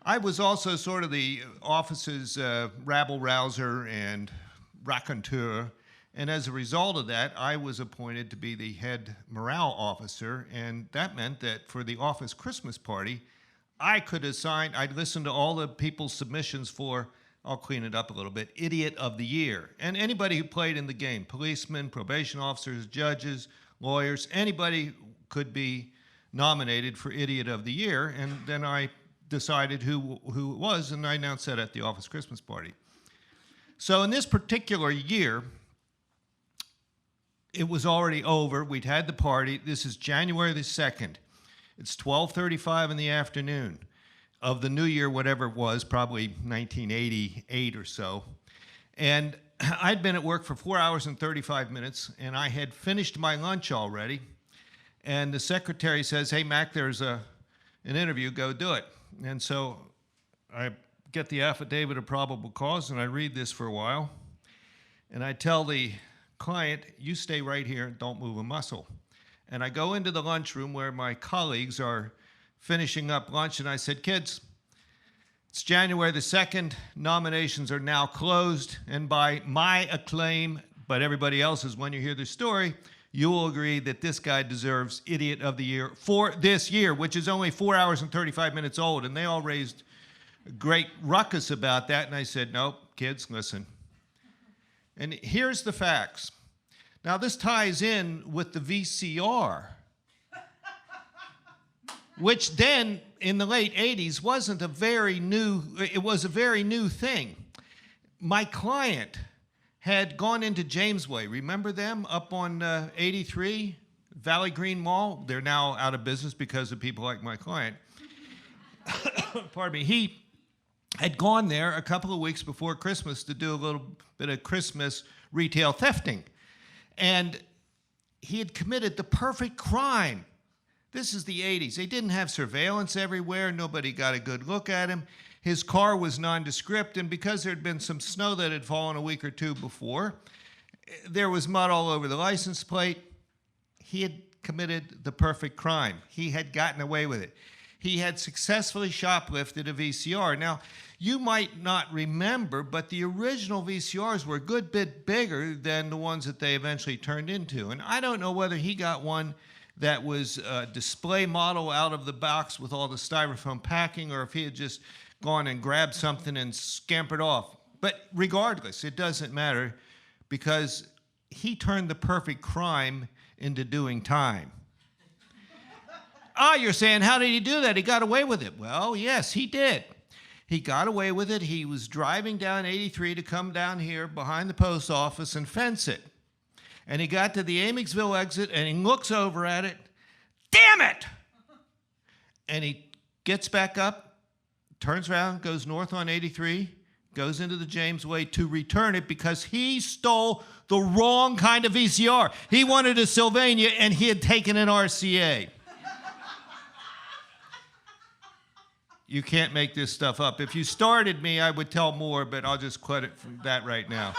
I was also sort of the office's rabble-rouser and raconteur, and as a result of that, I was appointed to be the head morale officer, and that meant that for the office Christmas party, I'd listen to all the people's submissions for, I'll clean it up a little bit, Idiot of the Year. And anybody who played in the game, policemen, probation officers, judges, lawyers, anybody could be nominated for Idiot of the Year, and then I decided who it was, and I announced that at the office Christmas party. So in this particular year, it was already over. We'd had the party. This is January the 2nd. It's 12:35 in the afternoon of the new year, whatever it was, probably 1988 or so. And I'd been at work for 4 hours and 35 minutes, and I had finished my lunch already. And the secretary says, "Hey, Mac, there's an interview. Go do it." And so I get the affidavit of probable cause, and I read this for a while. And I tell the client, "You stay right here, don't move a muscle." And I go into the lunchroom where my colleagues are finishing up lunch, and I said, "Kids, it's January the 2nd. Nominations are now closed, and by my acclaim, but everybody else's when you hear the story, you will agree that this guy deserves Idiot of the Year for this year," which is only 4 hours and 35 minutes old. And they all raised a great ruckus about that. And I said, "Nope, kids, listen." And here's the facts. Now, this ties in with the VCR, which then, in the late 80s, wasn't a very new, it was a very new thing. My client had gone into Jamesway. Remember them up on 83, Valley Green Mall? They're now out of business because of people like my client. Pardon me. He had gone there a couple of weeks before Christmas to do a little bit of Christmas retail thefting. And he had committed the perfect crime. This is the 80s. They didn't have surveillance everywhere. Nobody got a good look at him. His car was nondescript, and because there had been some snow that had fallen a week or two before, there was mud all over the license plate. He had committed the perfect crime. He had gotten away with it. He had successfully shoplifted a VCR. Now, you might not remember, but the original VCRs were a good bit bigger than the ones that they eventually turned into. And I don't know whether he got one that was a display model out of the box with all the styrofoam packing, or if he had just gone and grabbed something and scampered off. But regardless, it doesn't matter, because he turned the perfect crime into doing time. You're saying, how did he do that? He got away with it. Well, yes, he did. He got away with it. He was driving down 83 to come down here behind the post office and fence it. And he got to the Amicksville exit, and he looks over at it. Damn it! And he gets back up, turns around, goes north on 83, goes into the Jamesway to return it because he stole the wrong kind of VCR. He wanted a Sylvania, and he had taken an RCA. You can't make this stuff up. If you started me, I would tell more, but I'll just cut it from that right now.